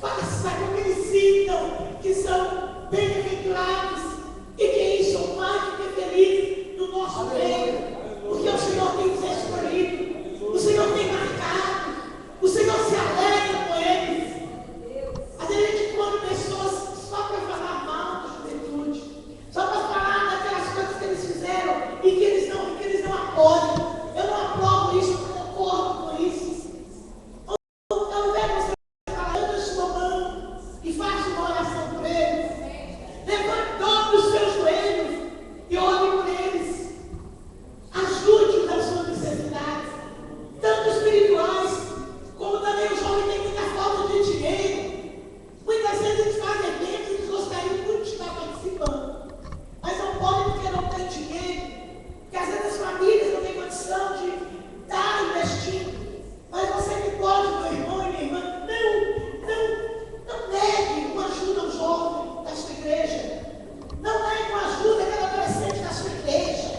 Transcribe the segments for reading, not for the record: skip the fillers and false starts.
para saber que eles sintam que são bem-aventurados e que eles são mais do que felizes no nosso meio, porque o Senhor tem os escolhido, o Senhor tem marcado, o Senhor se alegra com eles. Às vezes a gente põe pessoas só para falar mal da juventude, só para falar daquelas coisas que eles fizeram e que eles não apoiam. Eu não aprovo isso, eu não concordo com isso. Ao invés de você falar, eu dou sua mão e faça uma oração por eles, levante todos os seus joelhos e ore por eles. Ajude-os nas suas necessidades, tanto espirituais como também o jovem tem muita falta de dinheiro. Muitas vezes eles fazem eventos e eles gostariam muito de estar participando, mas não podem porque não tem dinheiro, porque às vezes as famílias não têm condição de estar investindo. Mas você que pode, meu irmão e minha irmã, não negue uma ajuda ao jovem da sua igreja. Não negue uma ajuda àquele adolescente da sua igreja.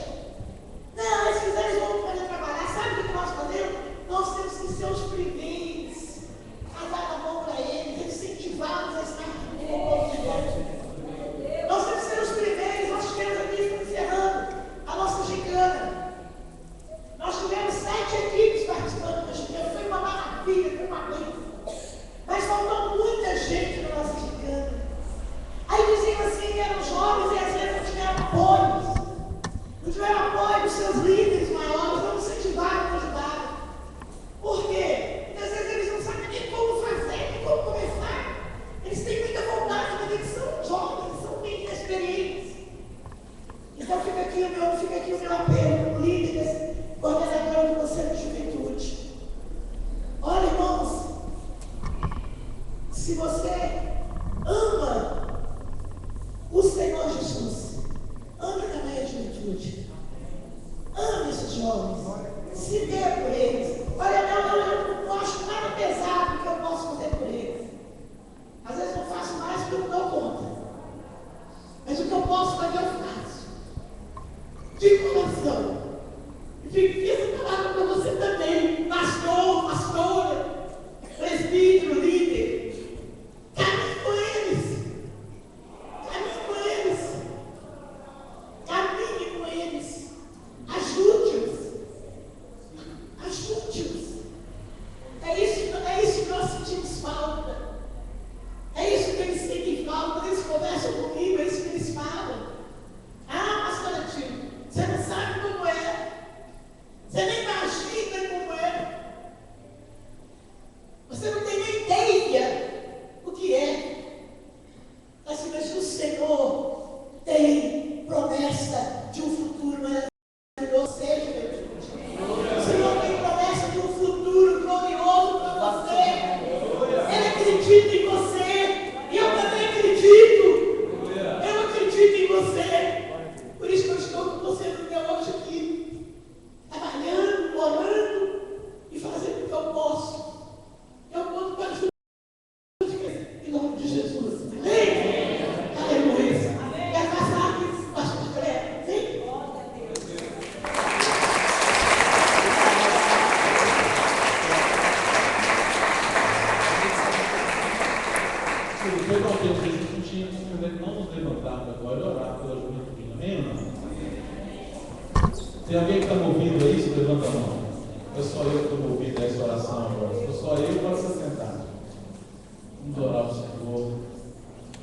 Não, esses eles vão poder trabalhar. Sabe o que nós fazemos? Nós temos que ser os primeiros a dar a mão para eles, incentivá-los a estar com o povo de Deus. Nós temos que ser os primeiros. Nós tivemos aqui, estamos encerrando a nossa gincana. Nós tivemos 7 equipes participando da gincana. Foi uma maravilha, foi uma bênção. Mas faltou muita gente na nossa gincana. Aí diziam assim que eram jovens e às vezes não tiveram apoio. Não tiveram apoio dos seus líderes maiores, não incentivaram, não ajudaram. Por quê? Porque às vezes eles não sabem nem como fazer, nem como começar. Eles têm muita vontade, mas eles são jovens, são bem inexperientes. Então fica aqui o meu apelo, líderes, coordenador do Conselho de Juventude. Olha, irmãos, se você ama o Senhor Jesus, ame também a juventude. Ame esses jovens. Se dê por eles. Olha, eu não acho nada pesado que eu posso fazer por eles. Às vezes eu faço mais do que eu não dou conta. Mas o que eu posso fazer, eu faço. De coração. E fiz essa palavra para você também. Pastor, pastora, presbítero, líder. Caminhe com eles. Caminhe com eles. Caminhe com eles. Ajude-os. Ajude-os. É isso que nós sentimos falta. É isso que eles sentem falta. Quando eles conversam comigo, é isso que eles falam. Ah, pastora Tio, você não sabe como é. Você nem imagina como é. Você não tem nem ideia o que é. Mas o Senhor tem promessa de um futuro maravilhoso. Seja, o Senhor tem promessa de um futuro glorioso para você. Ele acredita em você. E eu também acredito. Eu acredito em você. Por isso que eu estou com você até hoje aqui. Trabalhando, orando e fazendo o que eu posso. Eu conto com a ajuda em nome de Jesus. Amém? Aleluia. Quer passar aqui, pastor Cleber? Sim? Foi bom que vocês não tinham que não nos levantarmos agora e orar pela juventude, amém ou não? Tem alguém que está me ouvindo aí? Se levanta a mão. É só eu que estou me ouvindo essa oração agora. Se só eu, pode se sentar. Vamos orar ao Senhor.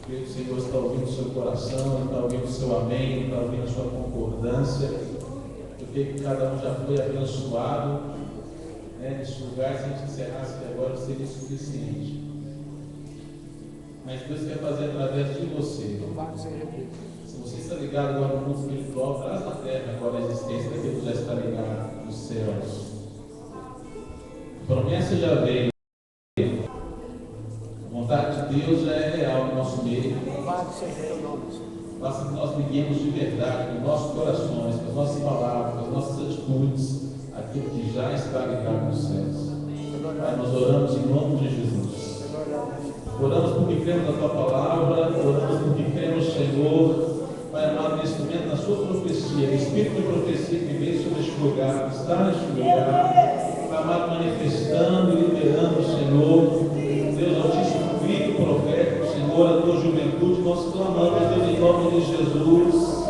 Creio que o Senhor está ouvindo o seu coração, está ouvindo o seu amém, está ouvindo a sua concordância. Eu creio que cada um já foi abençoado. Nesse lugar, se a gente encerrasse aqui agora, seria suficiente. Mas Deus quer fazer através de você. Se você está ligado agora no mundo espiritual, traz na terra agora a existência daquilo que já está ligado nos céus. A promessa já veio. A vontade de Deus já é real no nosso meio. Basta que nós liguemos de verdade com os nossos corações, com as nossas palavras, com as nossas atitudes, aquilo que já está ligado nos céus. Pai, nós oramos em nome de Jesus. Oramos porque cremos na Tua palavra, oramos porque cremos, Senhor, Pai amado, nesse momento, na Sua profecia, o Espírito de profecia que veio sobre este lugar, que está neste lugar, Pai amado, manifestando e liberando, Senhor, Deus Altíssimo, grito juventude, nós clamamos, Deus, em nome de Jesus.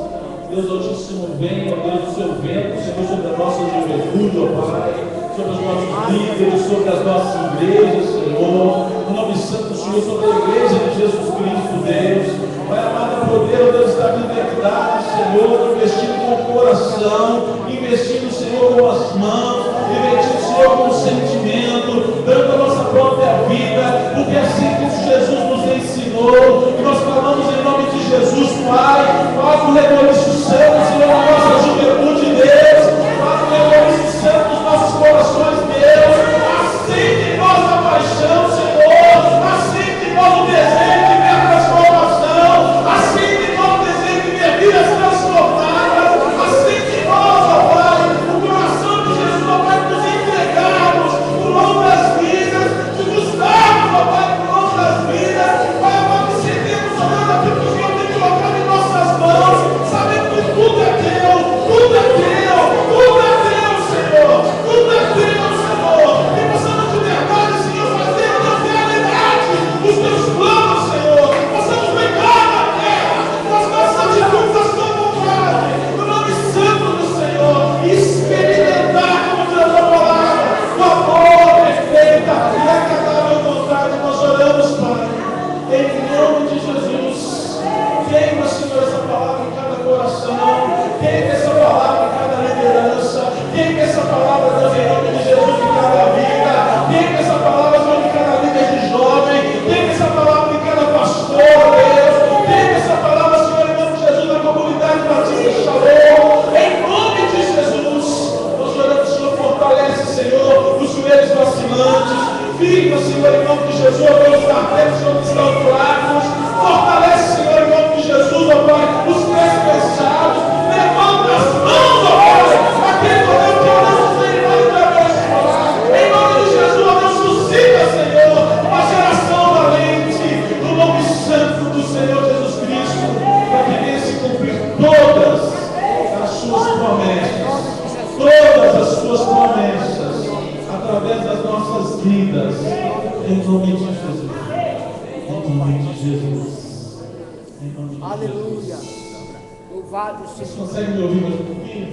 Deus Altíssimo, venha, Deus, o seu vento, Senhor, sobre a nossa juventude, ó Pai, sobre os nossos líderes, sobre as nossas igrejas, Senhor, no nome santo do Senhor, sobre a igreja de Jesus Cristo, Deus. Pai amado, poder, Deus, da liberdade, Senhor, investindo com o coração, investindo, Senhor, com as mãos, investindo, Senhor, com o sentimento, dando a nossa própria vida, porque assim que Jesus nos ensinou, e nós falamos em nome de Jesus, Pai, algo reconhece o santo, Senhor, na nossa juventude, Deus, algo reconhece o santo nos nossos corações, Deus, acende em nós a paixão, Senhor, acende em nós o desejo de ver a transformação, acende em nós o desejo de ver vidas transformadas, acende em nós, ó Pai, o coração de Jesus, ó Pai, de nos entregarmos por longo das vidas, de nos darmos, ó Pai, por longo das vidas, Pai amado, que seremos olhando aquilo que o Senhor tem colocado em nossas mãos, sabendo que tudo é teu, tudo é teu, tudo é teu, Senhor, tudo é teu, Senhor, e possamos de verdade, Senhor, fazer na realidade os teus planos, Senhor, possamos pegar na terra, nas nossas atitudes, a sua vontade, no nome santo do Senhor, e experimentar, como diz a tua palavra, o amor perfeita e agradável vontade. Nós oramos, Pai, em nome de Jesus. Queima, Senhor, essa palavra em cada coração, queima essa palavra em cada liderança, queima essa palavra, Deus, em nome de Jesus, em cada vida, queima essa palavra, Senhor, em cada líder de jovem, queima essa palavra em cada pastor, Deus, queima essa palavra, Senhor, em nome de Jesus, na comunidade Batista Shalom, em nome de Jesus. Nós oramos, Senhor, fortalece, Senhor, os joelhos vacilantes, firma, Senhor, em nome de Jesus, ó Deus, os arqueiros, Senhor, que estão fracos, fortalece, Senhor, em nome de Jesus, ó Pai, os pés cansados, levanta as mãos, ó Pai, aquele poder que oramos sem mais para abençoar, em nome de Jesus, ó Deus, suscita, Senhor, uma geração valente, no nome santo do Senhor Jesus Cristo, para que venha se cumprir todas as suas promessas, através das nossas vidas, em nome de Jesus. Em nome de Jesus. Em nome de Jesus. Aleluia. Louvado Vocês seja. conseguem me ouvir mais um pouquinho?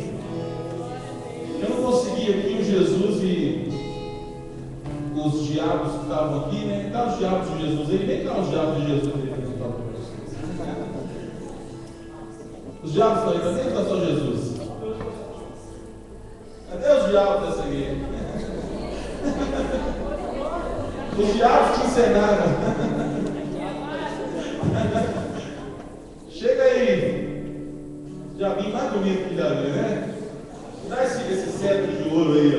Eu não consegui aqui o Jesus e os diabos que estavam aqui, né? Cadê os diabos de Jesus aí? Vem cá os diabos de Jesus aí. Os diabos estão aí também, ou está só Jesus? Cadê os diabos dessa aqui? Os diabos te ensinaram. Chega aí. Diabinho mais bonito que já viu, né? Dá esse cetro de ouro aí, ó.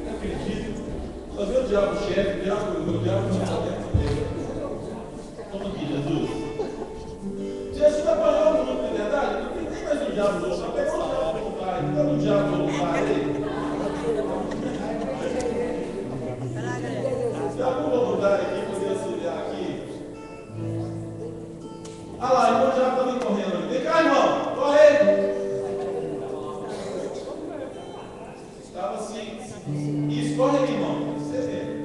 Não acredito. Só vê o diabo chefe, o diabo não está dentro dele. Toma aqui, Jesus. Jesus apanhou o mundo, não é verdade? Não tem nem mais o diabo do outro, pegou o diabo voluntário. Não é o diabo voluntário aí. Diabo voluntário aqui, poder auxiliar aqui. Ah lá, então o diabo também correndo ali. Vem cá, irmão, corre aí. Estava assim. Isso, corre aqui, irmão. Você vê.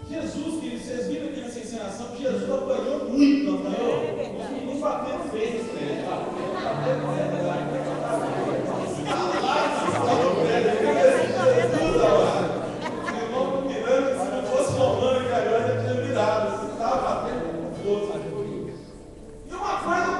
Jesus, que vocês viram aqui nessa encenação, Jesus apanhou muito, não apanhou? Os meninos bateram feio nesse prédio. Bateram feio, Jesus, amado. O irmão mirando, se não fosse romano e carioca, tinha virado. Você estava batendo com força. E uma coisa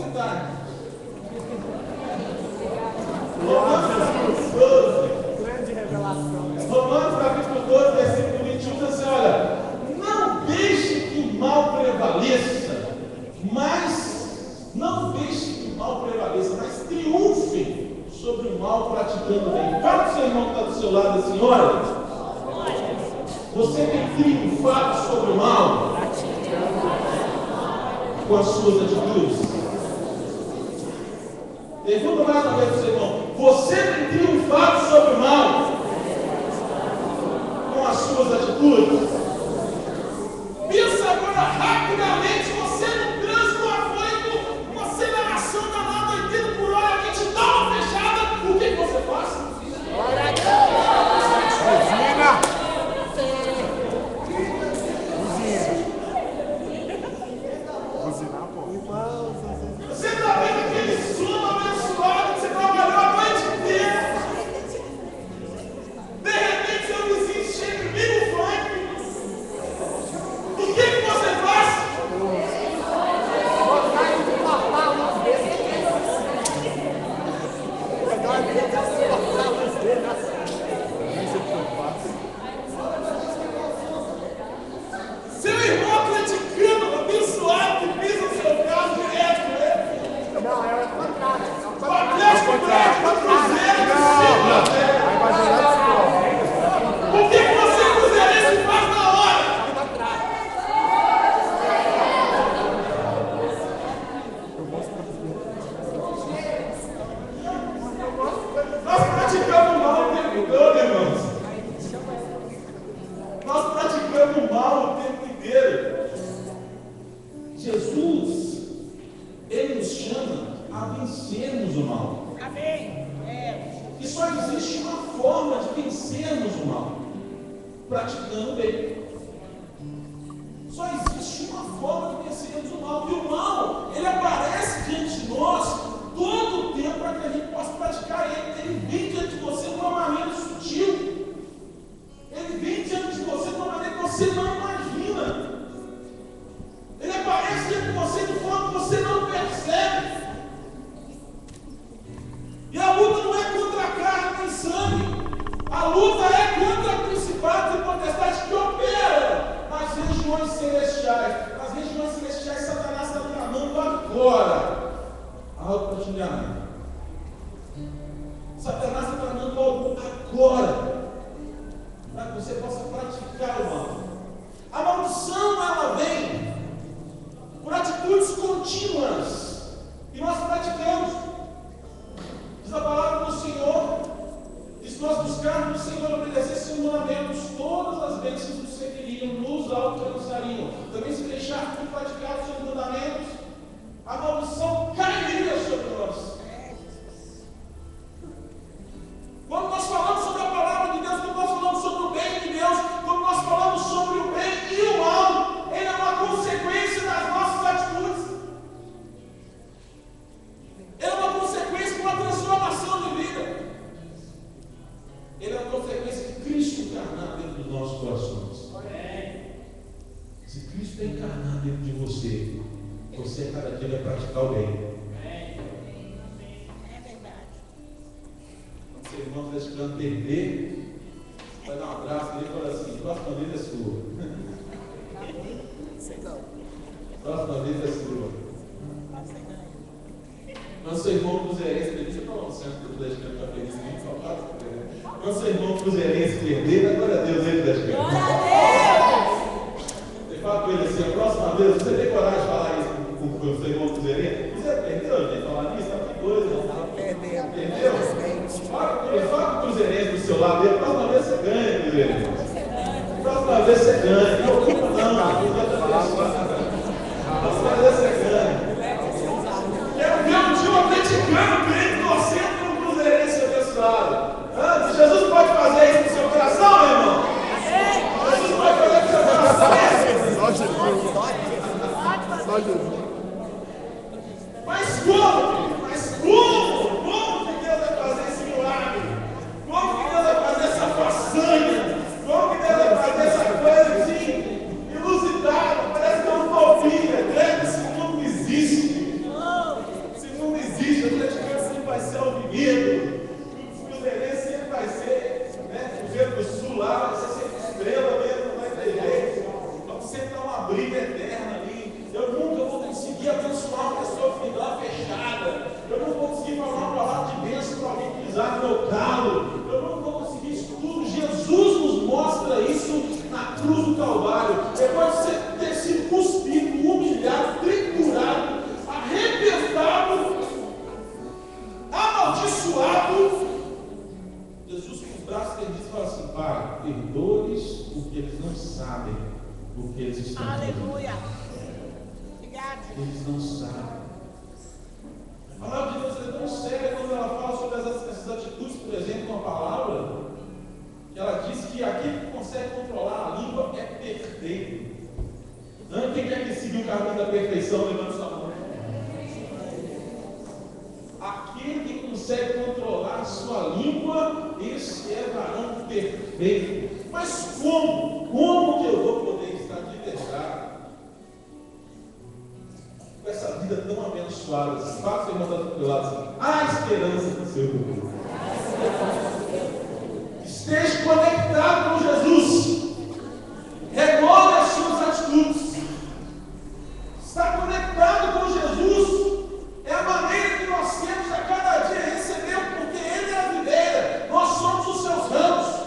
sentar. Romanos capítulo 12. Grande revelação. Romanos capítulo 12, versículo 21, diz assim, olha, não deixe que o mal prevaleça, mas não deixe que o mal prevaleça, mas triunfe sobre o mal praticando bem. Fala para o seu irmão que está do seu lado assim, olha, você tem triunfado sobre o mal com as suas atitudes. Pergunta mais uma vez para o seu irmão, você tem triunfado sobre o mal com as suas atitudes? Pensa agora rapidamente, você no trânsito afoito, uma aceleração danada 80 por hora, alguém te dá uma fechada, o que você faz? Glória a Deus. Regina. Buzinar, pô. Você está vendo aquele sono abençoado que você trabalhou a noite inteira? De repente seu vizinho chega e liga o funk. O que você faz? Botar ele de cortar a luz dele. Pegar a vida e cortar a luz dele. Seu irmão atleticano, abençoado, que pisa no seu carro direto, né? Não, é o contrário. O Atlético Bravo, o Cruzeiro, Aí vai jogar de novo. o que você cruzeirense faz na hora? Nós praticamos mal o tempo todo, irmãos. Nós praticamos mal o tempo inteiro. Jesus, Ele nos chama a vencermos o mal. Amém. E só existe uma forma de vencermos o mal: praticando o bem. Só existe uma forma de vencermos o mal. E o mal, ele aparece diante de nós todo o tempo para que a gente possa praticar ele. Ele vem diante de você de uma maneira sutil. Ele vem diante de você de uma maneira que você não imagina. Ele aparece diante de você de forma que você não percebe. E a luta não é contra a carne nem sangue. A luta é contra principados e potestades que operam nas regiões celestiais. Nas regiões celestiais, Satanás está tramando agora algo para te enganar. Satanás está tramando algo agora para que você possa praticar o mal. A maldição, ela vem por atitudes contínuas e nós praticamos. Diz a palavra do Senhor, e se nós buscarmos o Senhor obedecer seus mandamentos, todas as bênçãos nos seguiriam, nos alcançariam. Também se deixar de praticar os seus mandamentos, a maldição cairia sobre nós. Quando nós falamos sobre a palavra de Deus, quando nós falamos sobre o bem de Deus, quando nós falamos sobre o bem e o mal, ele é uma consequência das nossas atitudes. Ele é uma consequência de uma transformação de vida. Ele é uma consequência de Cristo encarnar dentro dos nossos corações. Se Cristo é encarnado dentro de você, você cada dia vai praticar o bem. Quando seu irmão está esperando perder, vai dar um abraço nele e fala assim: próxima vez é sua. Próxima vez é sua. Quando seu irmão cruzeirense perder, você está lançando que o Atlético está feliz, nem faltava. Quando seu irmão cruzeirense perder, glória a Deus, ele Atlético. Glória a Deus. Você fala com ele assim: a próxima vez, você tem coragem de falar isso com o seu irmão cruzeirense? Você perdeu, gente, falar nisso? Tá que coisa, não? Entendeu? Fala com o cruzeirense do seu lado, e a próxima vez você ganha, cruzeirense. A próxima vez você ganha. Não, próxima vez você ganha. Quero ver um dia um atleticano crente torcendo para um cruzeirense abençoado. Jesus pode fazer isso no seu coração, meu irmão? Jesus pode fazer isso no seu coração? Só Jesus. Só Jesus. Mas como? Como que Deus vai fazer esse milagre? Como que Deus vai fazer essa façanha? Como que Deus vai fazer essa coisa assim, inusitada? Parece que é uma utopia. Creio que esse mundo não existe. briga eterna ali. Eu nunca vou conseguir abençoar uma pessoa que me dá uma fechada. Eu não vou conseguir falar uma palavra de bênção para alguém que pisar no meu calo. Eu não vou conseguir isso tudo. Jesus nos mostra isso na cruz do Calvário. Depois de você ter sido cuspido, humilhado, triturado, arrebentado, amaldiçoado, Jesus com os braços estendidos fala assim: Pai, perdoe-lhes porque eles não sabem o que eles estão fazendo. Aleluia. Obrigado. Eles não sabem. A palavra de Deus é tão séria quando ela fala sobre essas atitudes, por exemplo, uma palavra que ela diz que aquele que consegue controlar a língua é perfeito. Não, quem quer que siga o caminho da perfeição, levanta sua mão. Aquele que consegue controlar a sua língua, esse é varão perfeito. Mas como? Como que eu vou poder estar de verdade com essa vida tão abençoada? Faça o irmão do teu lado assim: há esperança no seu povo. Esteja conectado com Jesus. Renove as suas atitudes. Estar conectado com Jesus é a maneira que nós temos a cada dia receber, porque Ele é a videira, nós somos os seus ramos.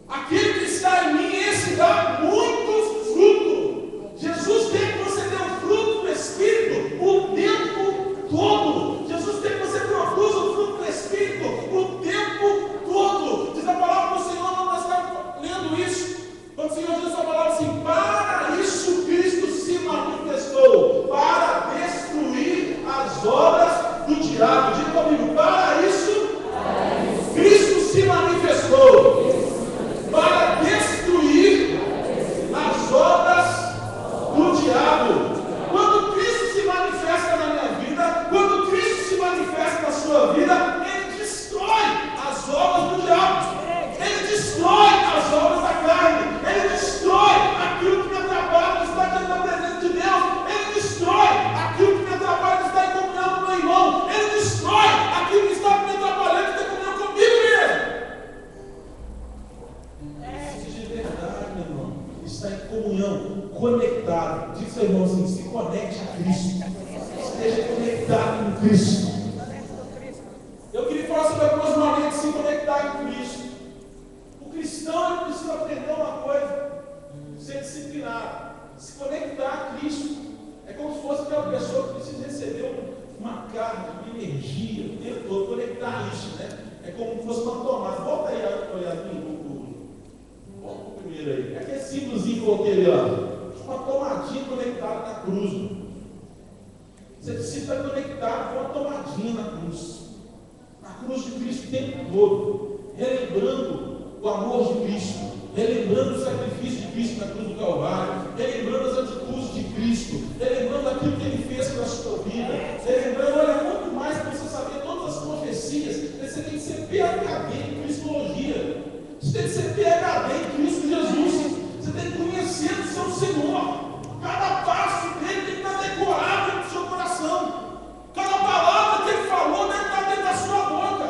Aquele que está em mim, esse dá muito fruto. Jesus quer que você dê um fruto do Espírito o tempo todo. Jesus quer que você produza o fruto do Espírito o tempo todo. Diz a palavra do Senhor, nós estamos lendo isso, quando o Senhor diz a palavra assim: para isso Cristo se manifestou, para destruir as obras do diabo. Diga comigo: para isso Cristo se manifestou, para destruir as obras do diabo. Quando Cristo se manifesta na minha vida, quando Cristo se manifesta na sua vida, Ele destrói as obras do diabo. Ele destrói as obras da carne. Ele destrói aquilo que me atrapalha de estar diante da presença de Deus. Ele destrói aquilo que me atrapalha de estar em comunhão com o meu irmão. Ele destrói aquilo que está me atrapalhando de ter comunhão comigo mesmo. Isso de verdade, meu irmão. Está em comunhão, conectado. Diz ao irmão assim: se conecte a Cristo. Esteja conectado com Cristo. Eu queria falar sobre algumas maneiras de se conectar com Cristo. O cristão, ele precisa aprender uma coisa: ser disciplinado. Se conectar a Cristo é como se fosse aquela pessoa que precisa receber uma carga, uma energia o tempo todo. Conectar a isso, né? É como se fosse uma tomada. Volta aí, Yasmin. Volta o primeiro aí. É aquele símbolozinho que eu coloquei ali, ó. Uma tomadinha conectada na cruz. Você precisa estar conectado com uma tomadinha na cruz. Na cruz de Cristo o tempo todo. Relembrando o amor de Cristo. Relembrando o sacrifício de Cristo na cruz do Calvário. Relembrando as atitudes de Cristo. Relembrando aquilo que Ele fez pela sua vida. Relembrando, olha, muito mais para você saber todas as profecias. Você tem que ser PhD em Cristologia. Você tem que ser PhD em Cristo Jesus. Você tem que conhecer o seu Senhor. Cada passo dele tem que estar decorado dentro do seu coração. Cada palavra que ele falou deve estar dentro da sua boca.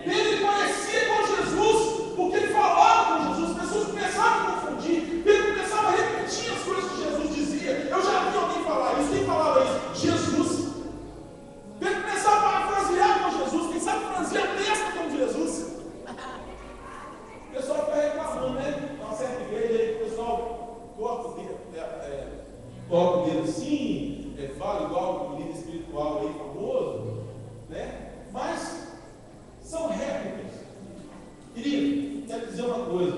Ele parecia com Jesus, porque ele falava com Jesus. As pessoas começavam a confundir. Ele começava a repetir as coisas que Jesus dizia. Eu já vi alguém falar isso. Quem falava isso? Jesus. Ele começava a parafrasear com Jesus. Quem sabe franzia a testa com Jesus. O pessoal fica reclamando, né? Uma certa igreja aí, o pessoal corta o dedo, toca o dedo assim, fala igual um líder espiritual aí famoso, né? Mas são réplicas. Querido, quero dizer uma coisa: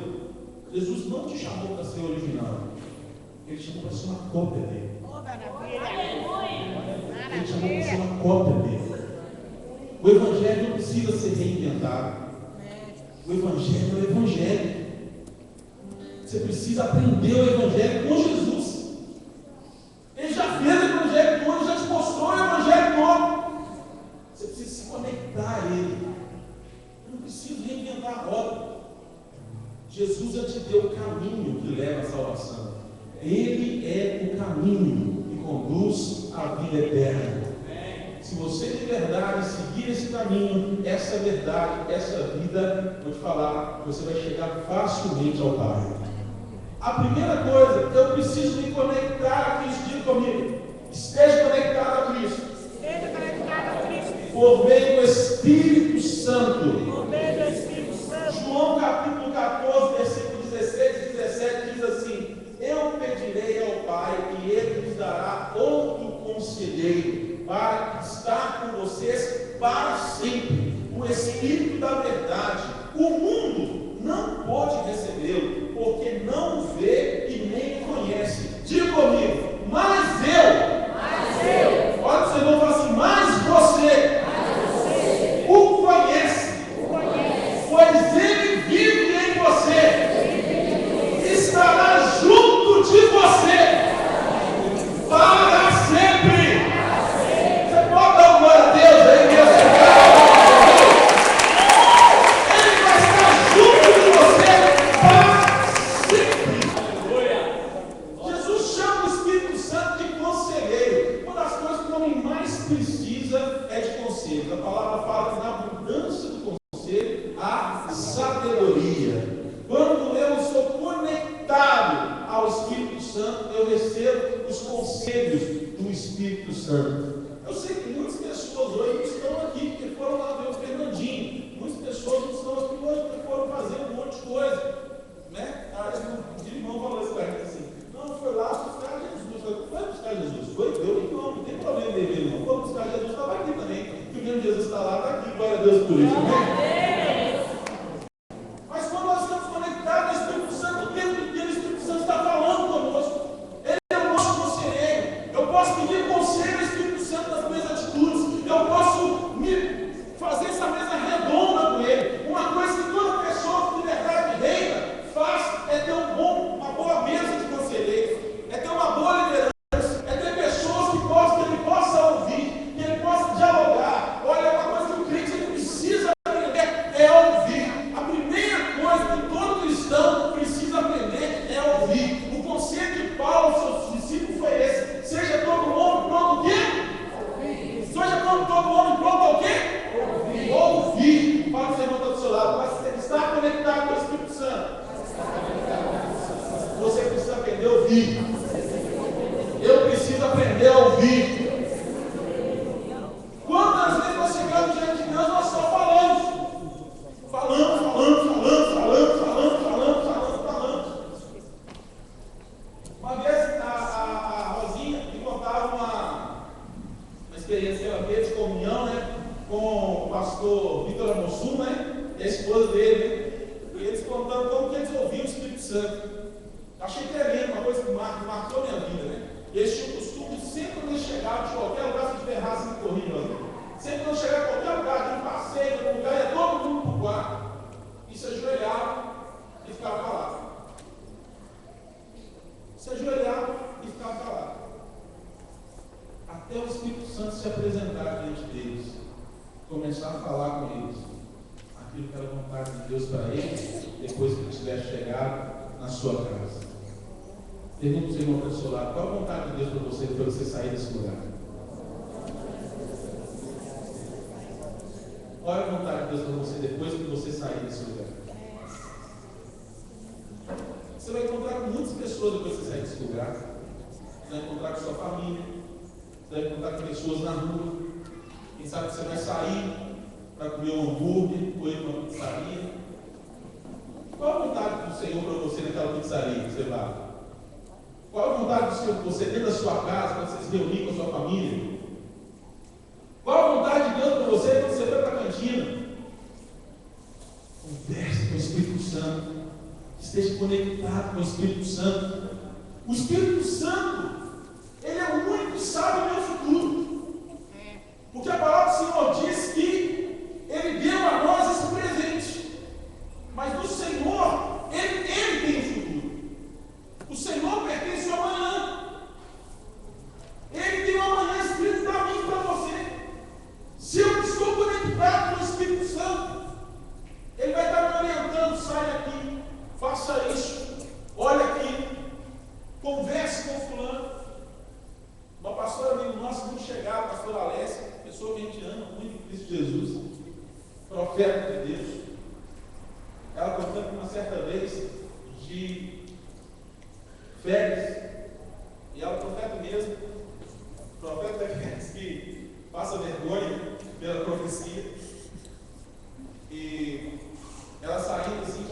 Jesus não te chamou para ser original, Ele te chamou para ser uma cópia dele. Ele te chamou para ser uma cópia dele. O Evangelho não precisa ser reinventado. O Evangelho é o Evangelho. Você precisa aprender o Evangelho com Jesus. Ele já fez o Evangelho todo, já te mostrou o Evangelho todo. Você precisa se conectar a Ele. Eu não preciso reinventar a roda. Jesus já te deu o caminho que leva à salvação. Ele é o caminho que conduz à vida eterna. Se você de verdade seguir esse caminho, essa verdade, essa vida, vou te falar, você vai chegar facilmente ao Pai. A primeira coisa, eu preciso me conectar a Cristo. Diga comigo, esteja conectado a Cristo. Esteja conectado a Cristo. Por meio do Espírito Santo. Por meio do Espírito Santo. João capítulo 14, versículo 16 e 17 diz assim: eu pedirei ao Pai e Ele nos dará outro conselheiro para estar com vocês para sempre, o Espírito da verdade. O mundo não pode recebê-lo, porque não o vê e nem o conhece. Diga comigo, mas eu, olha para você não fala assim, mas você o conhece, pois ele vive em você, estará junto de você para sempre. Você pode dar glória a Deus aí mesmo? Ele vai estar junto de você para sempre. Jesus chama o Espírito Santo de conselheiro. Uma das coisas que o homem mais precisa é de conselho. A palavra fala que na abundância do conselho há sabedoria. Quando eu estou conectado ao Espírito Santo, eu recebo os conselhos do Espírito Santo. Eu sei que muitas pessoas hoje estão aqui porque foram lá ver o Fernandinho. Muitas pessoas não estão aqui hoje porque foram fazer um monte de coisa. Né? O irmão falou isso para mim assim: não, foi lá buscar Jesus. Foi buscar Jesus? Foi eu, então, não tem problema dele, irmão. Foi buscar Jesus, estava aqui também. Porque o mesmo Jesus está lá, está aqui. Glória a Deus por isso. Amém? Mas quando nós estamos conectados ao Espírito Santo, o tempo inteiro o Espírito Santo está falando conosco. Ele é o nosso conselheiro. Eu posso pedir conselho ao Espírito Santo nas minhas atitudes. Eu posso fazer essa mesa redonda com ele. Uma coisa que toda pessoa com liberdade reina faz é ter uma boa mesa de conselheiros, é ter uma boa liderança, é ter pessoas que ele possa ouvir, que ele possa dialogar. Olha, uma coisa que o crente precisa aprender é ouvir. A primeira coisa que todo cristão precisa aprender é ouvir. O conselho de Paulo aos seus discípulos foi esse: seja todo homem pronto o quê? Seja todo homem pronto ao quê? Ouvir. Fala para o irmão do seu lado, mas você está conectado com o Espírito Santo. Você precisa aprender a ouvir. Eu preciso aprender a ouvir. Quantas vezes nós chegamos diante de Deus, nós só falamos. Uma vez a Rosinha me contava uma experiência que ela fez de comunhão, né, com o pastor Vitor Amossum, né, e a esposa dele, né, e eles contando como que eles ouviam o Espírito Santo. Achei tremendo, uma coisa que marcou minha vida, né? Eles tinham o costume de sempre quando eles chegavam de qualquer lugar, de terraça e corriam ali. Sempre quando chegavam em qualquer lugar, de um passeio, de um lugar, ia todo mundo para o quarto e se ajoelhava e ficava calado. Se ajoelhava e ficava calado. Até o Espírito Santo se apresentar diante deles, começar a falar com eles aquilo que era a vontade de Deus para eles, depois que ele tivesse chegado na sua casa. Pergunta para o irmão do seu lado: qual a vontade de Deus para você depois de você sair desse lugar? Qual é a vontade de Deus para você depois que você sair desse lugar? Você vai encontrar com muitas pessoas depois que você sair desse lugar. Você vai encontrar com sua família. Você vai encontrar com pessoas na rua. Quem sabe que você vai sair para comer um hambúrguer ou ir para uma pizzaria. Qual a vontade do Senhor para você naquela pizzaria que você vai? Qual a vontade do Senhor para você dentro da sua casa, quando você se reunir com a sua família? Qual a vontade de Deus para você quando você vai para a cantina? Converse com o Espírito Santo. Esteja conectado com o Espírito Santo. O Espírito Santo, ele é o único que sabe o meu futuro. Porque a palavra do Senhor diz que ele deu a nós esse presente. Mas do Senhor, ele tem o futuro. O Senhor pertence ao amanhã. Ele tem o amanhã escrito para mim e para você. Se eu estou conectado com o Espírito Santo, ele vai estar me orientando: sai daqui, faça isso, olha aqui, converse com fulano. Uma pastora amigo nosso, muito chegada, a pastora Alessia, pessoa que a gente ama muito em Cristo Jesus, profeta de Deus. Ela contando uma certa vez de Férias. E ela é profeta mesmo. Profeta que passa vergonha pela profecia. E ela saindo assim,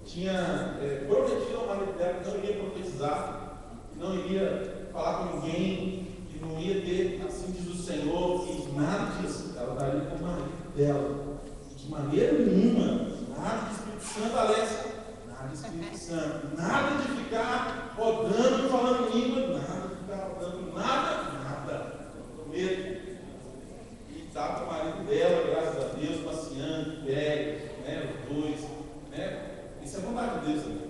tinha prometido ao marido dela que não iria profetizar, que não iria falar com ninguém, que não ia ter, assim diz o Senhor, e nada disso. Ela estaria com o marido dela. De maneira nenhuma, nada de Espírito Santo, Alessia, nada de Espírito Santo, nada de ficar rodando e falando em língua, nada de ficar rodando, nada, prometo. E estava com o marido dela, graças a Deus, passeando, velho, né, os dois, né? Isso é vontade de Deus também.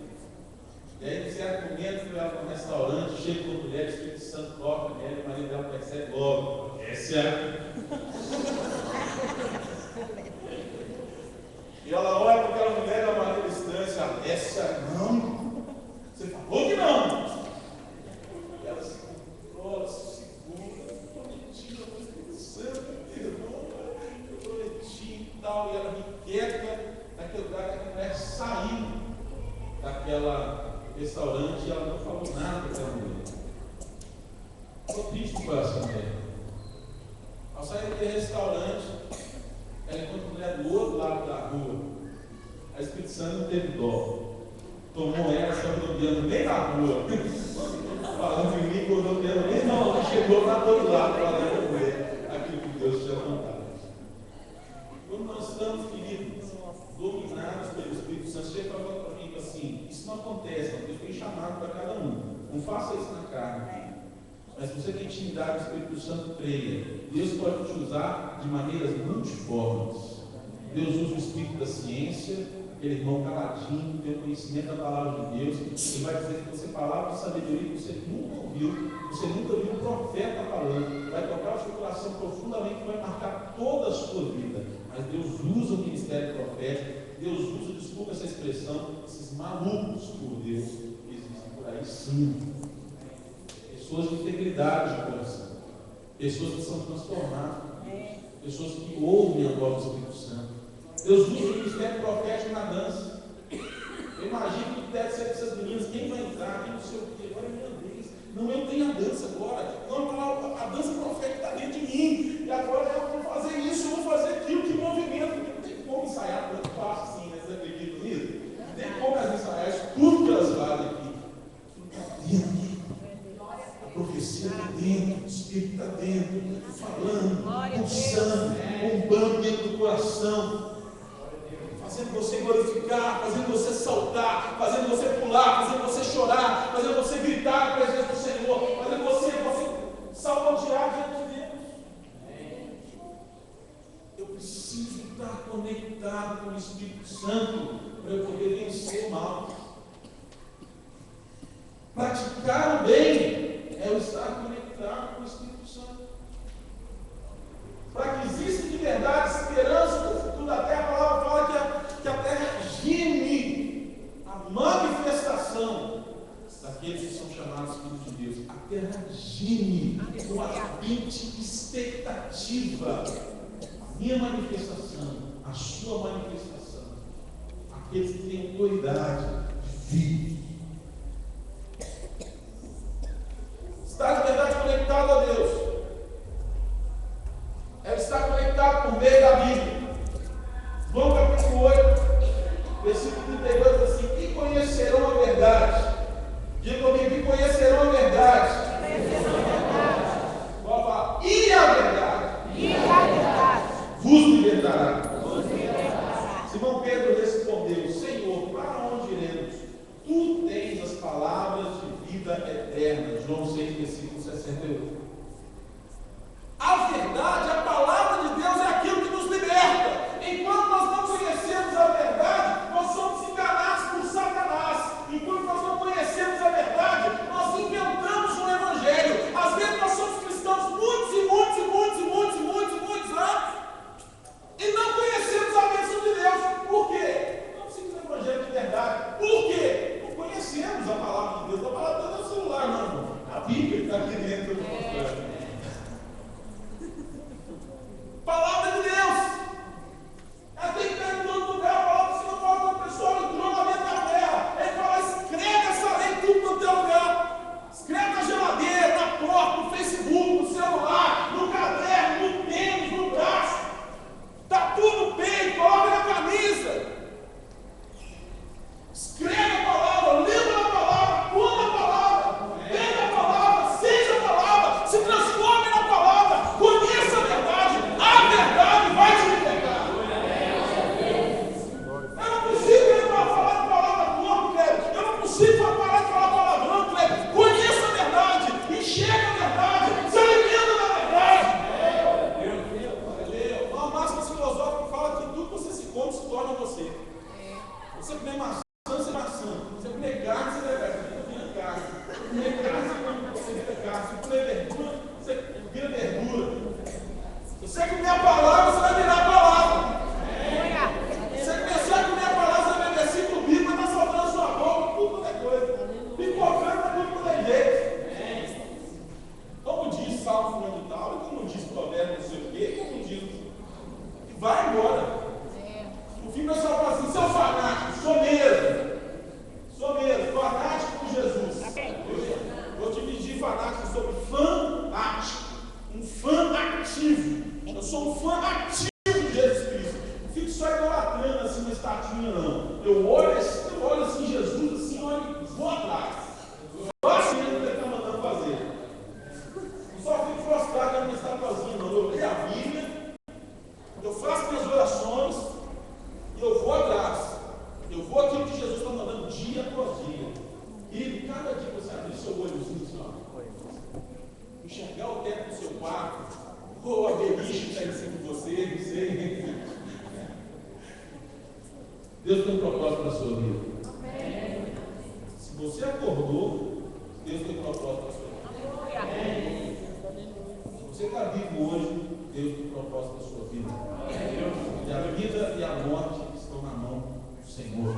E aí, em certo momento, foi ela para um restaurante, cheio de mulher, o Espírito Santo toca nela, e o marido dela percebe logo. Essa é. E ela olha para aquela mulher da maneira distância, essa não. Você falou que não. E ela se controla, se segura, prometi ao Espírito Santo, eu prometi e tal. E ela me quieta naquele lugar que a mulher saiu daquela restaurante e ela não falou nada para aquela mulher. Ficou triste o coração dela. Ao sair daquele restaurante, ela encontra a mulher do outro lado da rua. A Espírito Santo não teve dó. Tomou ela, só rodeando bem na rua. Falando em mim, rodeando bem na rua. Chegou lá do outro lado, falando com a mulher aquilo que Deus tinha mandado. Quando nós estamos, queridos, dominados pelo Espírito Santo, chega falando para mim assim: isso não acontece, não. Deus tem chamado para cada um. Não faça isso na carne. Mas se você tem intimidade com o Espírito Santo, creia. Deus pode te usar de maneiras multiformes. Deus usa o Espírito da ciência, aquele irmão caladinho, tem o conhecimento da palavra de Deus. Ele vai dizer que você palavra de sabedoria que você nunca ouviu, você nunca viu um profeta falando. Vai tocar o seu coração profundamente, que vai marcar toda a sua vida. Mas Deus usa o ministério profético, Deus usa, desculpa essa expressão, esses malucos por Deus que existem por aí, sim. Pessoas de integridade de coração, pessoas que são transformadas, pessoas que ouvem a voz do Espírito Santo. Deus usa o ministério profético na dança. Eu imagino que deve ser dessas meninas, quem vai entrar, quem não sei o quê, agora é minha vez. Não, eu tenho a dança agora. Não, a dança profética está dentro de mim. E agora eu vou fazer isso, eu vou fazer aquilo, que movimento. Não tem como ensaiar tanto fácil assim, né? Vocês acreditam nisso? Não tem como elas ensaiar isso, tudo que elas fazem aqui. A profecia está dentro, o Espírito está dentro, falando, pulsando, bombando dentro do coração, fazendo você glorificar, fazendo você saltar, fazendo você pular, fazendo você chorar, fazendo você gritar na presença do Senhor, fazendo você salmotear diante de Deus. Eu preciso estar conectado com o Espírito Santo para eu poder vencer o mal. Praticar o bem é o estar conectado com o Espírito Santo. Para que exista de verdade esperança no futuro da terra, a palavra fala que a terra geme a manifestação daqueles que são chamados filhos de Deus. A terra geme com ardente expectativa. A minha manifestação, a sua manifestação. Aqueles que têm autoridade de vir. Estar de verdade conectado a Deus é estar conectado por meio da Bíblia. João capítulo 8, versículo 32 diz assim: e conhecerão a verdade. Diga comigo, e conhecerão a verdade. Vou falar, e a verdade vos libertará. Simão Pedro respondeu: Senhor, para onde iremos? Tu tens as palavras de vida eterna. João 6, versículo 68. A verdade, a palavra de Deus é aquilo que nos liberta. Enquanto nós não conhecemos a verdade, nós somos enganados por Satanás. Enquanto nós não conhecemos a verdade, nós inventamos um evangelho. Às vezes nós somos cristãos muitos anos e não conhecemos a bênção de Deus. Por quê? Não seguimos o evangelho de verdade. Por quê? Não conhecemos a palavra de Deus. A palavra de Deus não é o celular, não. A Bíblia está aqui dentro do nosso coração. carne. Se comer verdura, você vira verdura. Se você comer a palavra, você vai virar a palavra. Se você começar a comer a palavra, você vai versículo bíblico, vai estar soltando a sua boca, tudo quanto é coisa. Pipocando para tudo quanto é jeito. Como diz Salmo fulano de tal, como diz Provérbio não sei o quê, como diz. Vai embora. No fim, o pessoal fala assim: seu fanático, sou mesmo. Fanático por Jesus. Vou dividir fanático sobre fanático. Um fã ativo. Eu sou um fã ativo de Jesus Cristo. Não fico só idolatrando assim uma estatuinha, não. Eu olho assim, Jesus, assim, olho, vou atrás. Eu faço mesmo o que ele está mandando fazer. Não só fico frustrado numa estatuazinha, não. Eu leio a Bíblia, eu faço minhas orações e eu vou atrás. Eu vou aquilo que Jesus está mandando dia após dia. E cada dia que você abrir seu olhozinho, enxergar o teto do seu quarto, ou a beliche que está em cima de você, não sei. Deus tem um propósito para a sua vida. Se você acordou, Deus tem um propósito para a sua vida. Se você está vivo hoje, Deus tem um propósito para a sua vida. E a vida e a morte estão na mão do Senhor.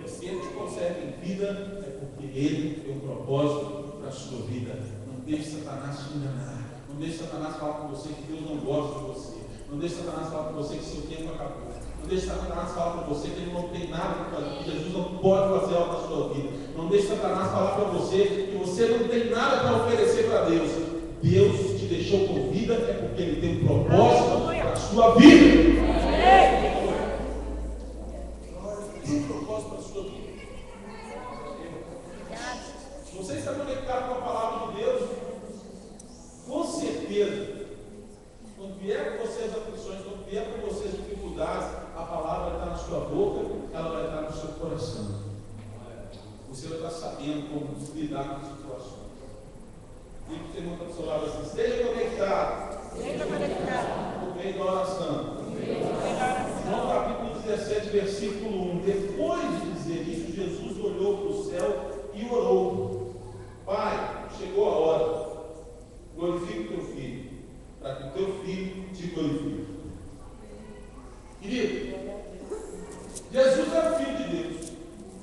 Se Ele te conserva em vida, é porque Ele tem um propósito para a sua vida. Não deixe Satanás te enganar. Não deixe Satanás falar com você que Deus não gosta de você. Não deixe Satanás falar com você que seu tempo acabou. Não deixe Satanás falar com você que ele não tem nada para fazer, que Jesus não pode fazer algo na sua vida. Não deixe Satanás falar para você que você não tem nada para oferecer para Deus. Deus te deixou com vida é porque Ele tem um propósito para a sua vida. Tem um propósito para a sua vida. Se você está conectado com a palavra de Deus, com certeza, quando vier para você as aflições, quando vier para você as dificuldades, a palavra vai estar na sua boca, ela vai estar no seu coração. Você vai estar sabendo como lidar com as situações. E você não está do seu lado assim: esteja conectado. No meio da oração. João capítulo 17, versículo 1. Depois de dizer isso, Jesus olhou para o céu e orou: Pai, chegou a hora. Glorifique o teu filho, para que o teu filho te glorifique. Querido, Jesus era filho de Deus.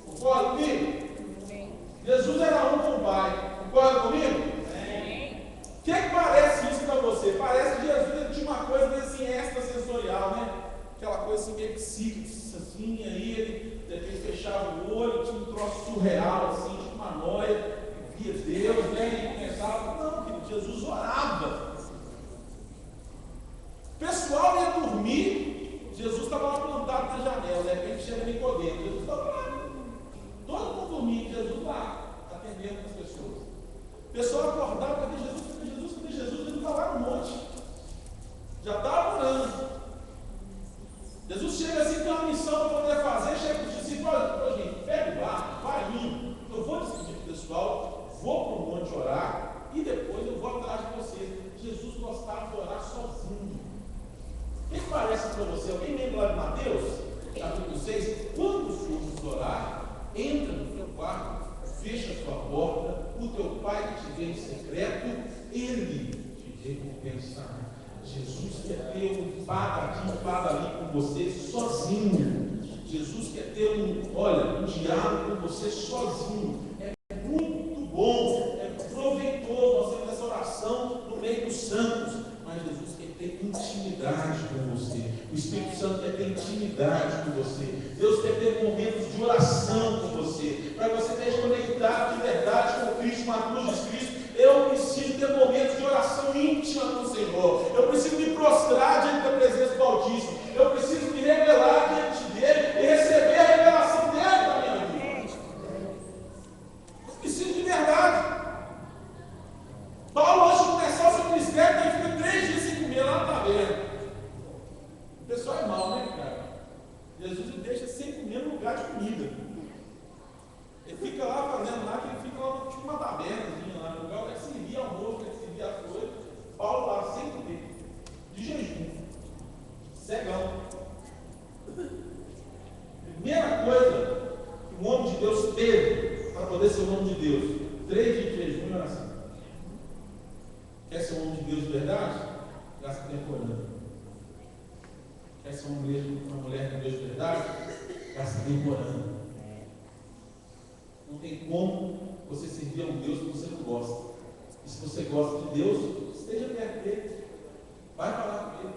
Concorda comigo? Jesus era um com o Pai. Concorda comigo? O que parece isso para você? Parece que Jesus ele tinha uma coisa meio assim extrasensorial, né? Aquela coisa assim meio psíquica, assim, aí ele fechava o olho, tinha um troço surreal, assim, tinha uma noia, via Deus, né? E começava. Não, querido, Jesus orava. O pessoal ia dormir, Jesus estava lá plantado na janela, de repente chega Nicodemo, Jesus estava lá. Todo mundo dormia, Jesus lá, atendendo as pessoas. O pessoal acordava: cadê Jesus? Cadê Jesus? Cadê Jesus? Jesus está lá no monte. Já estava orando. Jesus chega assim, tem uma missão para poder fazer, chega para os discípulos: olha, gente, pega o barco, vai indo. Eu vou despedir do pessoal, vou para o monte orar e depois eu vou atrás de vocês. Jesus gostava de orar sozinho. O que parece para você? Alguém lembra lá de Mateus, capítulo 6? Quando fores orar, entra no teu quarto, fecha a sua porta, o teu pai que te vê em secreto, ele te recompensará. Jesus quer ter um pai aqui, um pai ali com você sozinho. Jesus quer ter um diálogo com você sozinho. É muito bom, é proveitoso. Nós temos essa oração no meio dos santos, mas Jesus quer ter intimidade com você. O Espírito Santo quer ter intimidade com você. Deus quer ter momentos de oração com você, para que você esteja conectado de verdade com Cristo, na cruz de Cristo. Eu preciso ter momentos de oração íntima com o Senhor. Eu preciso me prostrar diante da presença do Altíssimo. Eu preciso me revelar diante dele e receber a revelação dele na minha vida. Eu preciso de verdade. Paulo, antes de começar o seu ministério, ele fica 3 dias sem comer lá na taverna. O pessoal é mau, né, cara? Jesus o deixa sem comer no lugar de comida. Ele fica lá fazendo lá, que ele fica lá tipo uma tabernazinha lá no lugar, que servia almoço, que servia as coisas. Paulo lá sem comer, de jejum, cegão. Primeira coisa que o homem de Deus teve para poder ser o homem de Deus: 3 dias de jejum e oração. Quer ser um homem de Deus de verdade? Gasta tempo orando. Quer ser uma mulher de Deus de verdade? Gasta tempo orando. Não tem como você servir a um Deus que você não gosta. E se você gosta de Deus, esteja perto dele. Vai falar com ele.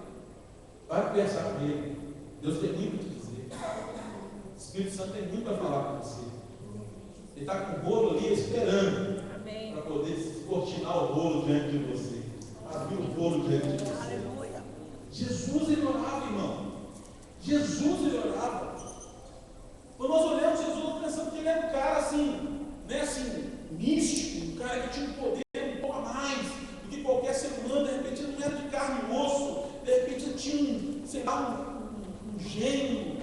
Vai conversar com ele. Deus tem muito a te dizer. O Espírito Santo tem muito a falar com você. Ele está com o rolo ali esperando para poder descortinar o rolo diante de você. Abrir o rolo diante de você. Aleluia. Jesus, ele orava, irmão. Jesus, ele orava. Quando nós olhamos Jesus, nós pensamos que ele era um cara assim, né, assim, místico, um cara que tinha um poder um pouco a mais do que qualquer ser humano. De repente ele não era de carne e osso, de repente ele tinha sei lá, um gênio,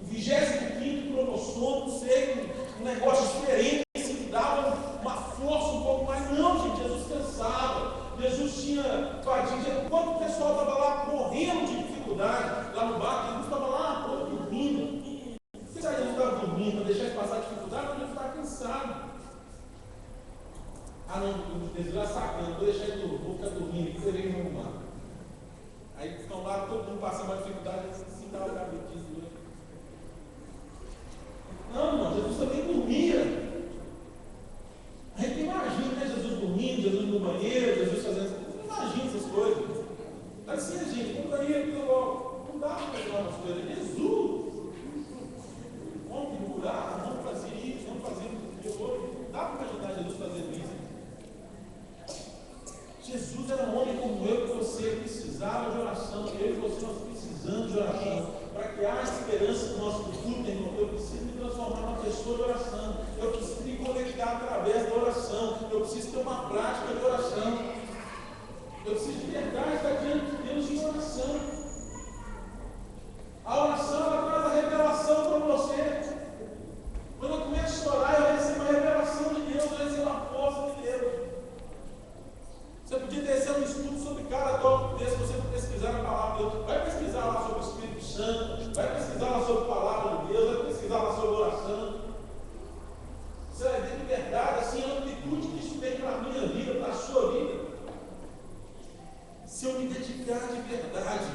um 25º cromossomo, não sei, um negócio diferente, assim, que dava uma força um pouco mais. Não, gente, Jesus cansava, Jesus tinha fadiga. Enquanto o pessoal estava lá morrendo de dificuldade, lá no barco, Jesus estava lá, dormindo. Se a gente estava dormindo, para deixar de passar dificuldade, a gente estava cansado. Ah, não, Jesus já sacando, vou deixar ele dormir, vou ficar dormindo, que você vem me arrumar. Aí estão lá, todo mundo passando uma dificuldade, assim dá o cabetismo. Não, irmão, Jesus também dormia. A gente imagina, né? Jesus dormindo, Jesus no banheiro, Jesus fazendo essas coisas. Não imagina essas coisas. Assim a gente, no banheiro, não dá para pegar umas coisas. Jesus! Vamos curar, vamos fazer isso, vamos fazer isso. Não dá para imaginar Jesus fazendo isso. Jesus era um homem como eu e você, precisava de oração. Eu e você, nós precisamos de oração. Para que haja esperança no nosso futuro, irmão, eu preciso me transformar numa pessoa de oração. Eu preciso me conectar através da oração. Eu preciso ter uma prática de oração. Eu preciso de verdade estar diante de Deus em oração. A oração, ela traz a revelação para você. Quando eu começo a orar, eu recebo a revelação de Deus, eu recebo a força de Deus. Você podia ter um estudo sobre cada tópico desse, você for pesquisar a palavra de Deus. Vai pesquisar lá sobre o Espírito Santo, vai pesquisar lá sobre a palavra de Deus, vai pesquisar lá sobre oração. Você vai ver de verdade, assim, a amplitude que isso tem para a minha vida, para a sua vida. Se eu me dedicar de verdade,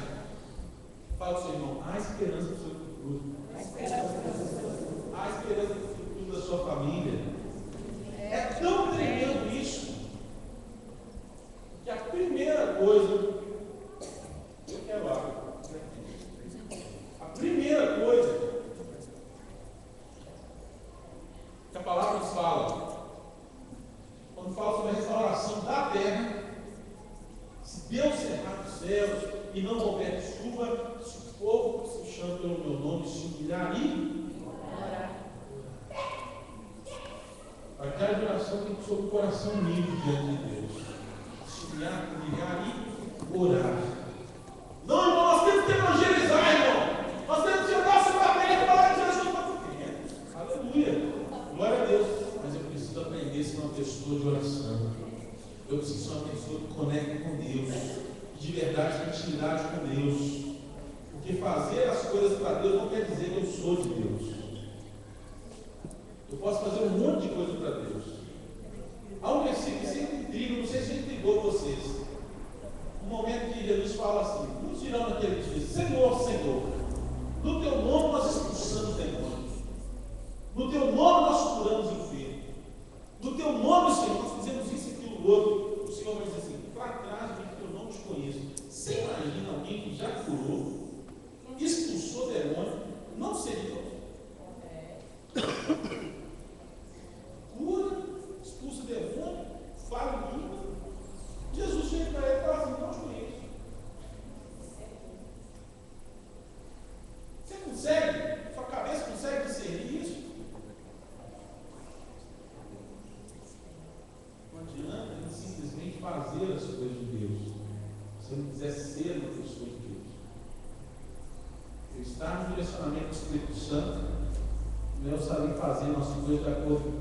fala ao seu irmão, há esperança para o seu futuro. Há esperança para o futuro da sua família. É tão tremendo isso, que a primeira coisa, eu quero água. A primeira coisa que a palavra nos fala, quando fala sobre a restauração da terra, se Deus cerrar os céus e não houver chuva, se o povo que se chama pelo meu nome se humilhar e orar. Aquela oração tem que ser o coração unido diante de Deus. Se humilhar e orar. Não, irmão, nós temos que evangelizar, irmão. Nós temos que andar sobre a terra e falar de Jesus para o aleluia. Glória a Deus. Mas eu preciso aprender a ser uma pessoa de oração. Eu preciso ser uma pessoa que conecta com Deus, que de verdade tem intimidade com Deus. Porque fazer as coisas para Deus não quer dizer que eu sou de Deus. Eu posso fazer um monte de coisa para Deus. Há um versículo que sempre intriga, não sei se intrigou vocês. Um momento que Jesus fala assim: muitos dirão naquele dia, Senhor, Senhor, no teu nome nós expulsamos demônios, no teu nome nós curamos enfermos, no teu nome, Senhor, nós fizemos isso e aquilo outro. O Senhor vai dizer assim: para trás de mim, que eu não te conheço. Você imagina alguém que já curou, expulsou demônio, não ser Deus? Cura, expulsa demônio, fala em língua. Jesus chega para ele e fala assim: não te conheço. Você consegue? Sua cabeça consegue discernir isso? Não adianta ele simplesmente fazer as coisas de Deus, se ele não quiser ser uma pessoa de Deus. Eu estar no direcionamento do Espírito Santo, não é eu saber fazer nossas coisas de acordo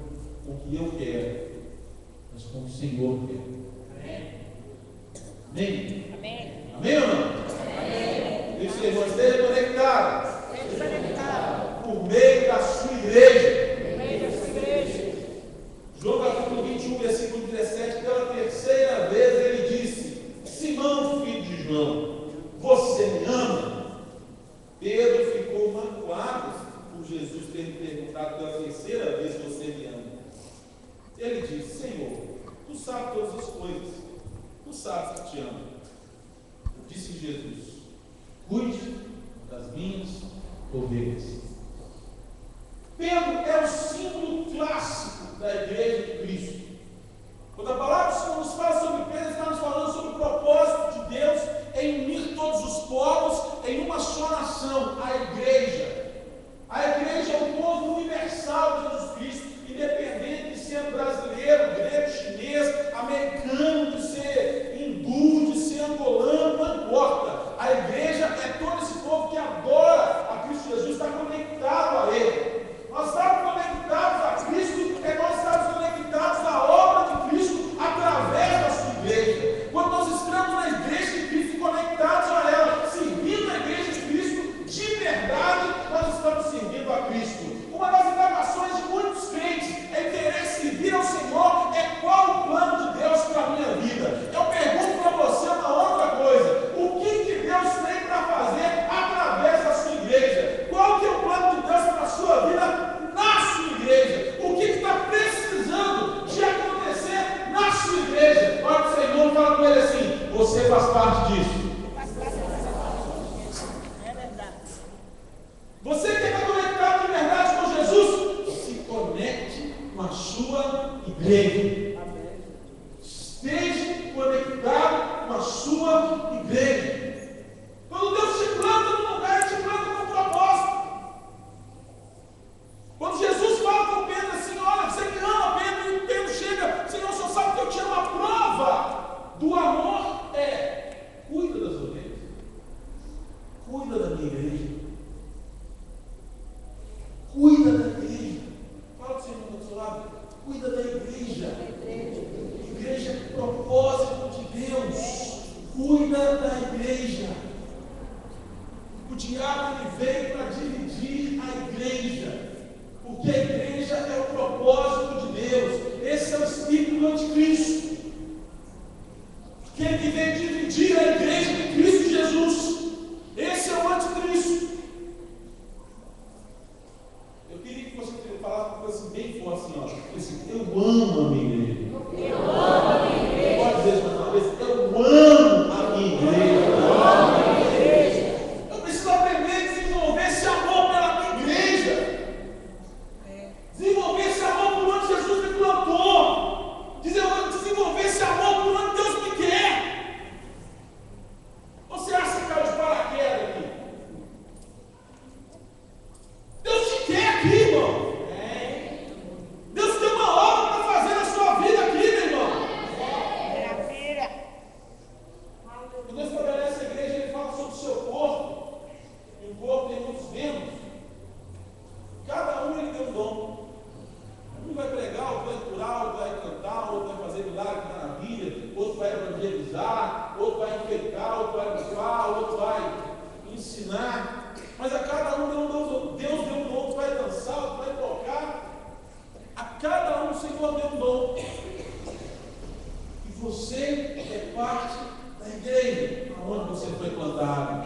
com o que eu quero, mas com o que o Senhor quer. Amém? Amém? Amém? Amém ou não? Amém. Isso, irmão, esteja conectado. Por meio da sua igreja. João capítulo 21, versículo 17, pela terceira vez ele ele disse: Senhor, tu sabes todas as coisas, tu sabes que te amo. Disse Jesus: cuide das minhas ovelhas. Pedro é o símbolo clássico da igreja de Cristo. Quando a palavra do Senhor nos fala sobre Pedro, está nos falando sobre o propósito de Deus em unir todos os povos em uma só nação, a igreja. A igreja é o povo universal de Jesus Cristo, independente de ser brasileiro, grego, chinês, americano, de ser hindu, de ser angolano, não importa. A igreja é todo esse povo que adora a Cristo Jesus, está conectado a Ele. Nós estamos conectados a Cristo, porque nós estamos conectados à obra de Cristo através da sua igreja. Quando nós estamos na igreja de Cristo, conectados a ela, servindo a igreja de Cristo, de verdade, nós estamos servindo a Cristo. Uma das indagações de muitos crentes em querer servir ao Senhor é: qual o plano de Deus para a minha vida? Eu pergunto para você uma outra coisa: o que Deus tem para fazer através da sua igreja? Qual que é o plano de Deus para a sua vida na sua igreja? O que está precisando de acontecer na sua igreja? Olha para o Senhor e fala com ele assim: você faz parte disso. Você que está conectado de verdade com Jesus, se conecte com a sua igreja. Esteja conectado com a sua igreja. Quando Deus te planta num lugar, Ele te planta com um propósito. Quando Jesus fala com Pedro assim: olha, você me ama, Pedro, e Pedro chega: Senhor, só sabe que eu te amo. A prova do amor é: cuida das ovelhas, cuida da minha igreja. Cuida da igreja. Fala para o Senhor do seu lado: cuida da igreja. Igreja é propósito de Deus. Cuida da igreja. O diabo ele veio para dividir a igreja, porque a igreja é o propósito de Deus. Esse é o espírito do anticristo, que ele veio dividir a igreja de Cristo Jesus. Esse é o anticristo. Eu queria que você falasse uma coisa assim, bem forte assim, ó. Assim: eu amo a minha igreja. Eu amo a minha igreja. Pode dizer mais uma vez: eu amo a minha igreja. Eu amo a minha igreja. Eu preciso aprender a desenvolver esse amor pela minha igreja. Desenvolver esse amor por onde Jesus me plantou. Desenvolver esse amor por onde Deus me quer. Você acha que caiu de paraquedas aqui? Deus te quer aqui, irmão. Deus tem uma obra para fazer na sua vida aqui, meu irmão. Quando Deus estabelece a igreja, Ele fala sobre o seu corpo. E o corpo tem muitos membros. Cada um Ele tem um dom. Um vai pregar, outro vai curar, outro vai cantar, outro vai fazer milagre, maravilha, outro vai evangelizar, outro vai enfeitar, outro vai bufar, outro vai ensinar. Mas a cada um deu um dom. Deus deu um dom, outro vai dançar, outro vai tocar. A cada um o Senhor deu um dom. E você é parte da igreja aonde você foi plantado.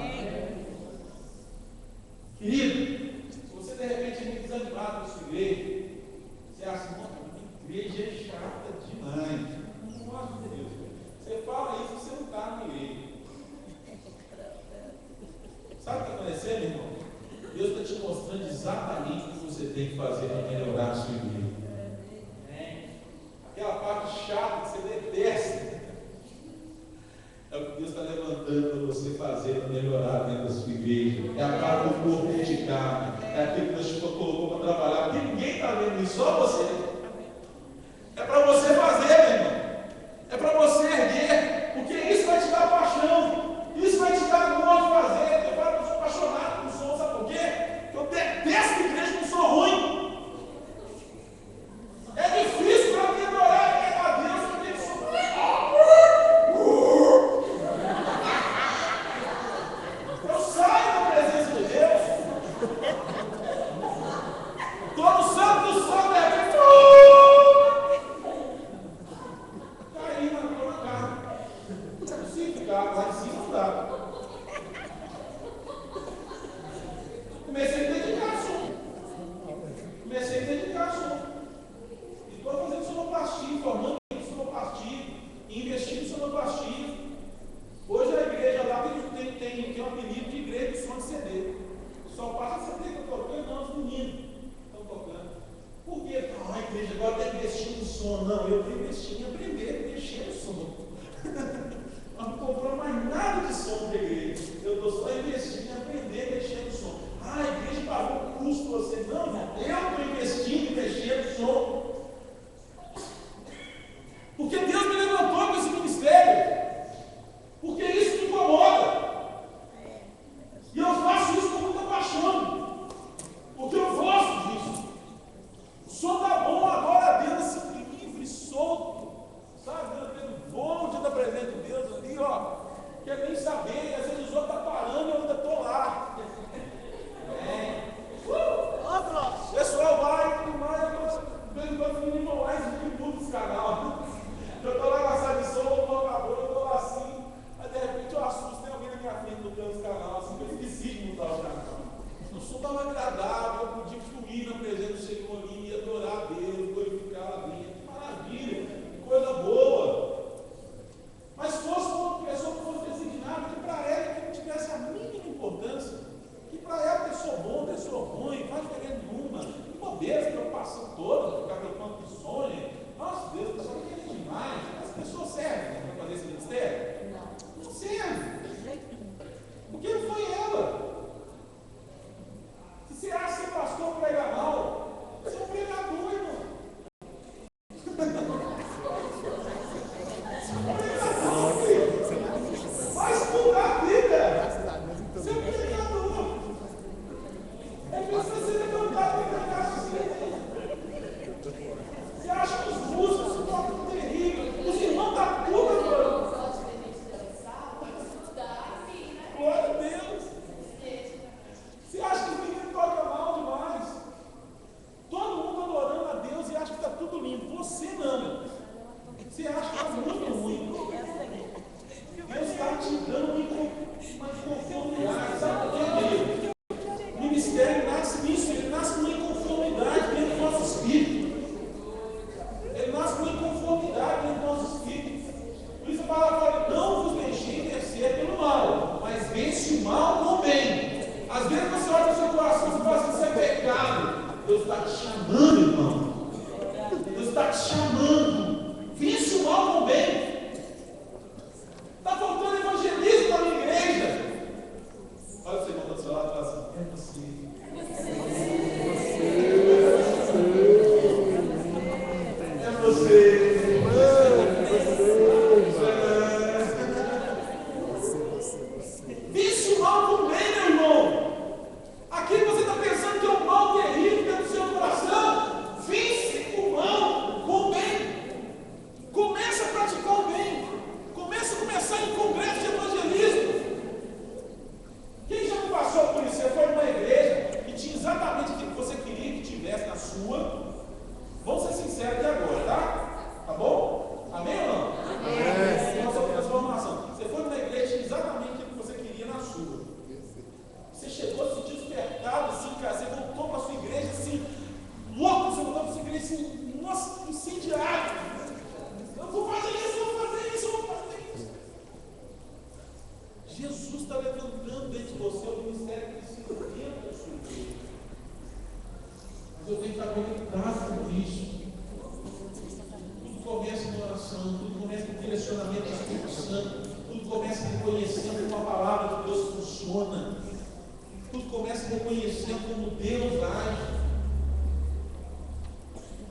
Querido, se você de repente é muito desanimado com a sua igreja, você acha: a igreja é chata demais. Não gosto de Deus. Você fala isso, você não está na igreja. Sabe o que está acontecendo, irmão? Deus está te mostrando exatamente o que você tem que fazer para melhorar a sua igreja. Aquela parte chata que você detesta é o que Deus está levantando para você fazer para melhorar dentro da sua igreja. É a parte do corpo dedicado. É aquilo que Deus te colocou para trabalhar. Porque ninguém está vendo isso, só você. É para você fazer, meu irmão. É para você erguer. Porque isso vai te dar paixão. Isso vai te dar gosto de fazer. Eu falo que eu sou apaixonado por som, sabe por quê? Porque eu detesto igreja com som ruim. É difícil para mim adorar a Deus com aquele som. Eu saio da presença de Deus. Todo santo do sol deve som. Não, eu estou investindo em aprender a mexer no som. Nós não compramos mais nada de som para a igreja. Eu estou só investindo em aprender a mexer no som. Ah, a igreja pagou um custo para você. Não, eu estou investindo em mexer no som. Porque Deus me levantou com esse ministério. Porque isso me incomoda. E eu faço isso com muita paixão. Porque eu gosto disso. O som está bom, agora a Deus assim, livre, solto. Sabe? Deus voa diante da presença de Deus ali, ó. Quer nem saber, e às vezes os outros estão parando e eu ainda estou lá. O pessoal vai, tudo mais, de vez em quando o menino mais e muda os canal. Eu estou lá na sala de som, o som acabou, eu estou lá assim, aí de repente eu assusto, tem alguém na minha frente mudando os canal, assim, eu esqueci de mudar o canal. O som estava agradável, eu podia fluir na presença do Senhor e adorar a Deus, glorificar a Deus. Que maravilha, que coisa boa. Mas fosse uma pessoa que fosse designada, que para ela que não tivesse a mínima importância, que para ela pessoa boa, pessoa ruim, faz diferença nenhuma, que bobeira, preocupação toda, ficar preocupando com sonho. Nossa Deus, a pessoa não quer demais. As pessoas servem para fazer esse ministério? Não serve. Porque não foi ela. Se você acha que o pastor prega mal, você é um pregador, irmão. Vai estudar a Bíblia. Você é um pregador. É preciso ser levantado e pregar assim. Você acha que os músicos se tocam terrível? Os irmãos estão tudo adorando. Glória a Deus. Você acha que os meninos tocam mal demais? Todo mundo adorando a Deus e acha que está tudo lindo. Você não. Você acha que está muito ruim. Deus está te dando uma inconformidade. Sabe por quê? O ministério nasce nisso. Ele nasce com uma inconformidade dentro do nosso espírito. Ele nasce com inconformidade dentro do nosso espírito. Por isso a palavra fala, não vos deixei vencer pelo mal, mas vence o mal com o bem. Às vezes você olha no seu coração e fala assim, isso é pecado. Deus está te chamando, irmão. Deus está te chamando. Vence o mal com o bem. Está faltando evangelismo na minha igreja. Olha o irmão do seu lado e fala assim, é você. Vence o mal com o bem, meu irmão. Aquilo que você está pensando que é um mal terrível dentro do seu coração, vence o mal com o bem. Começa a praticar o bem. Começa em congresso de evangelismo. Quem já passou por isso? Você foi numa igreja que tinha exatamente aquilo que você queria que tivesse na sua. Vamos ser sinceros aqui agora, tá? Tá bom? Amém ou não? Amém. Nossa transformação. Você foi numa igreja exatamente aquilo que você queria na sua. Você chegou, se sentiu despertado, assim, cara. Você voltou para a sua igreja assim, louco. Você voltou para a sua igreja assim, nossa, incendiário. Eu vou fazer isso, eu vou fazer isso, eu vou fazer isso. Jesus está levantando dentro de você o ministério que precisa dentro da sua igreja. Mas eu tenho que estar conectado com isso. Tudo começa em oração, tudo começa em direcionamento do Espírito Santo, tudo começa reconhecendo como a palavra de Deus funciona, tudo começa reconhecendo como Deus age.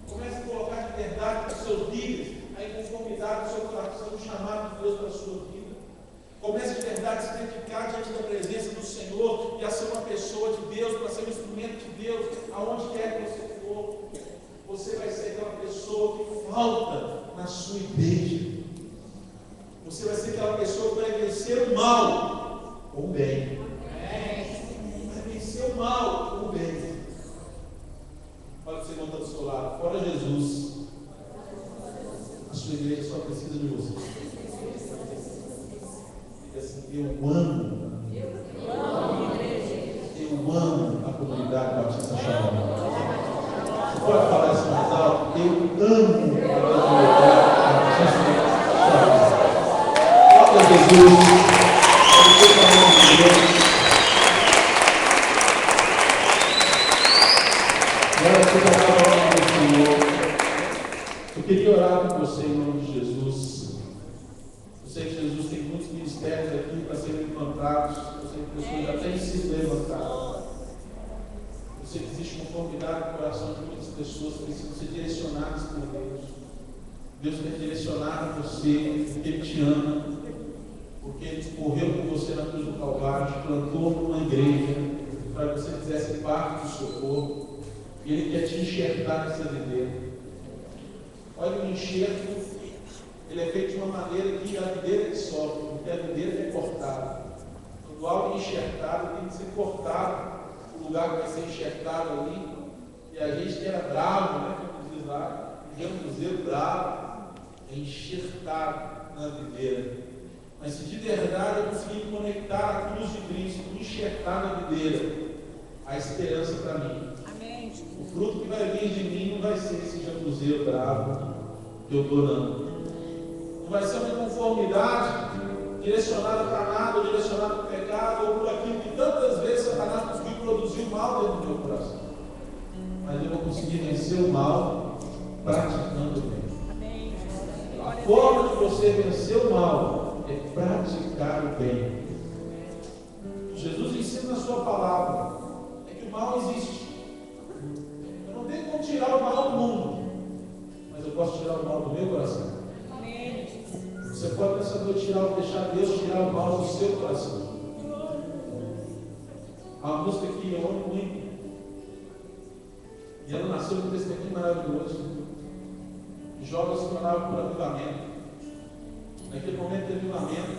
Começa a colocar de verdade para os seus líderes a inconformidade do seu coração, o chamado de Deus para a sua vida. Comece de verdade a se dedicar diante da presença do Senhor e a ser uma pessoa de Deus, para ser um instrumento de Deus, aonde quer que você for. Você vai ser aquela pessoa que falta na sua igreja. Você vai ser aquela pessoa que vai vencer o mal com o bem. Vai vencer o mal com o bem. Olha você monta do seu lado. Fora Jesus, a sua igreja só precisa de você. Assim, eu amo a comunidade Batista Shalom. Você pode falar isso mais alto? Eu amo a comunidade Batista Shalom. Glória a Jesus. Agora você já está falando do Senhor. Eu queria orar com você em nome de Jesus. Eu sei que Jesus tem muitos ministérios aqui para serem implantados. Eu sei que pessoas já têm sido levantadas. Eu sei que existe conformidade no coração de muitas pessoas que precisam ser direcionadas por Deus. Deus quer direcionar você porque Ele te ama, porque Ele morreu por você na cruz do Calvário, te plantou numa igreja para que você fizesse parte do seu corpo. E Ele quer te enxertar nessa videira. Olha, o enxerto, ele é feito de uma maneira que a videira que sofre, porque a videira é cortada. Quando algo é enxertado, tem que ser cortado o lugar que vai ser enxertado ali. E a gente que era bravo, né, como diz lá, dizer bravo, é enxertado na videira. Mas se de verdade eu conseguir conectar a cruz de Cristo, enxertar na videira, a esperança para mim. Amém. O fruto que vai vir de mim não vai ser esse jambuzeiro bravo que eu estou dando. Não vai ser uma conformidade direcionada para nada, ou direcionada para o pecado, ou por aquilo que tantas vezes Satanás conseguiu produzir o mal dentro do meu coração. Mas eu vou conseguir vencer o mal praticando o bem. Amém. A forma de você vencer o mal é praticar o bem. Jesus ensina na sua palavra é que o mal existe. Eu não tenho como tirar o mal do mundo, mas eu posso tirar o mal do meu coração. Amém. Você pode nessa noite deixar Deus tirar o mal do seu coração. Há uma música que eu amo muito, e ela nasceu num testemunho maravilhoso. Jovens se oravam por avivamento. Naquele momento de avivamento,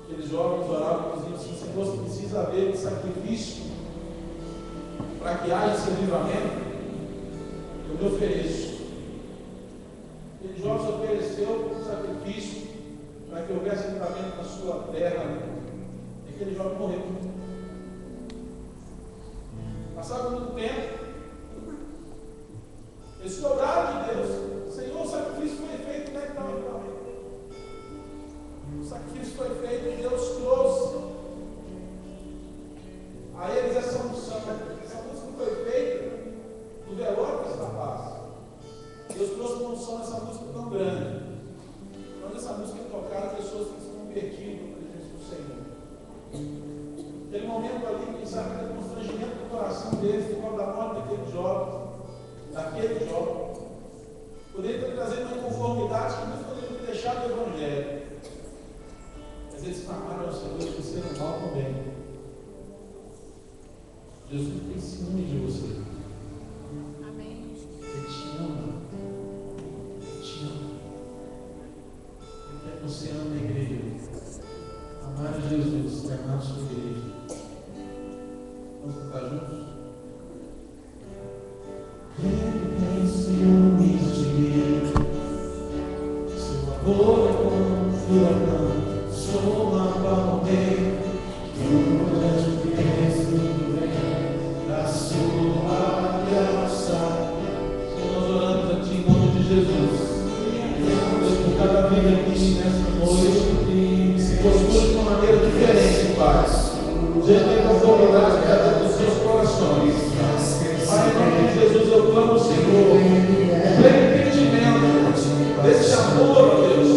aqueles jovens oravam e diziam assim: Senhor, se precisa haver um sacrifício para que haja esse avivamento, eu me ofereço. Aquele jovem se ofereceu um sacrifício para que houvesse avivamento na sua terra. E aquele jovem morreu. Passava muito tempo. Eles cobraram de Deus: Senhor, o sacrifício foi feito, como é que está o avivamento? O sacrifício foi feito e Deus trouxe a eles essa unção. Essa música foi feita no velório dessa paz. Deus trouxe uma unção nessa música tão grande. Quando essa música é tocada, as pessoas têm se convertido na presença do Senhor. Aquele momento ali, quem sabe, aquele constrangimento do coração deles por causa da morte daquele jovem, poderia ter trazido uma inconformidade que muitos poderiam ter deixado do Evangelho. Mas eles clamaram ao Senhor e fizeram mal também. Jesus tem ciúme de você. Amém. Ele te ama. Ele te ama. Ele quer que você ame a igreja. Amar Jesus e amar a sua igreja. Vamos cantar juntos? Ele tem ciúmes de mim. Seu amor é como um furacão. Sou uma palmeira que o anjo pensa no vento da sua graça. Nós oramos a Ti em nome de Jesus. Deus, por cada vida aqui nessa noite, se postura de uma maneira diferente, Pai. Diante da conformidade que há dentro dos seus corações. Pai, em nome de Jesus, eu clamo ao Senhor, o pleno entendimento desse amor, ó Deus,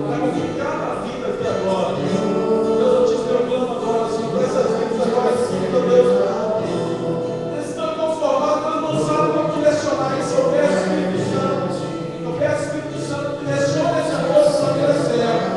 para modificar a vida aqui agora. Deus, eu te proclamo agora, Senhor, por essas vidas agora, Senhor, Deus. Eles estão conformados, eles não sabem como direcionar isso. Eu peço, Espírito Santo, direcione esse amor de maneira certa.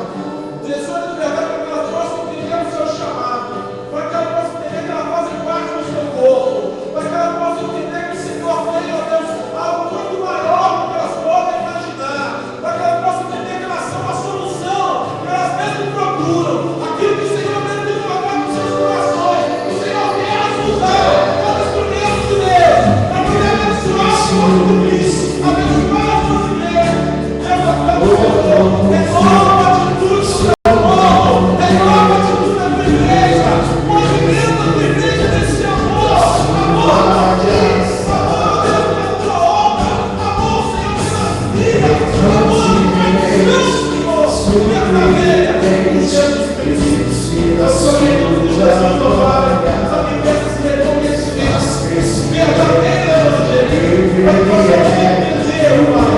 Direcione de verdade para que ela possa entender o seu chamado, para que ela possa entender que ela faz parte do seu corpo, para que ela possa entender que o Senhor tem, ó Deus, algo muito maior do que elas podem imaginar, para que elas possam entender que elas são a solução, que elas mesmo procuram, aquilo que o Senhor mesmo tem colocado nos seus corações. O Senhor quer as usar como instrumentos de Deus, para poder abençoar o corpo de Cristo, abençoar as suas igrejas. Deus, eu clamo, Senhor, renova a atitude do seu povo, renova a atitude da tua igreja, movimenta a tua igreja nesse amor a Deus, pela tua obra, amor, Senhor, pelas vidas, amor, compaixão, Senhor, verdadeira, Jesus Cristo. Eu sou em nome de Jesus, ó Pai, sabe que esse reconhecimento verdadeiro, Evangelho, para que possamos entender, Pai,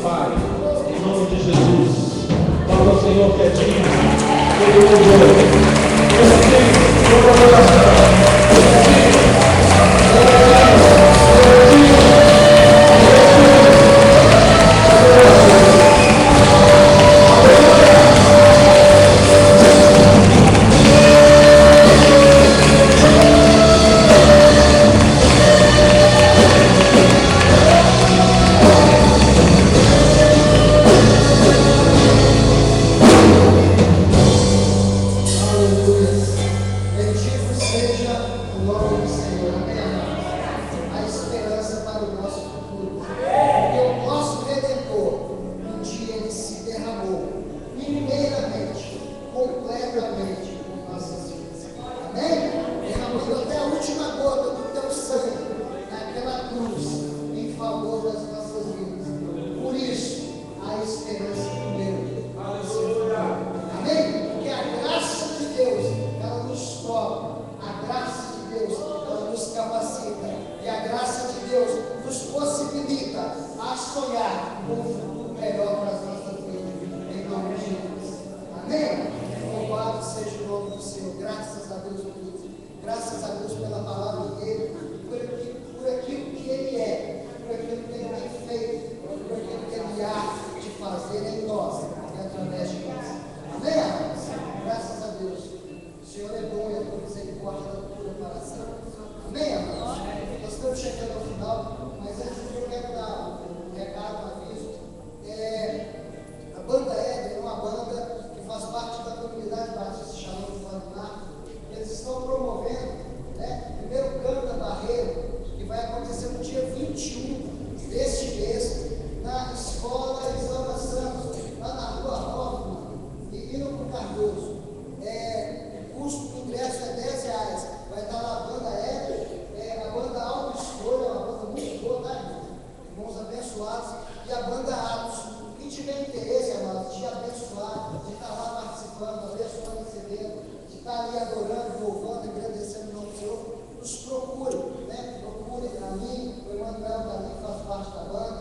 Pai, em nome de Jesus. Fala ao Senhor que é digno, todo louvor. Eu sei, toda adoração. Nos procure, né? Procure a mim, o Emanuel também faz parte da banda.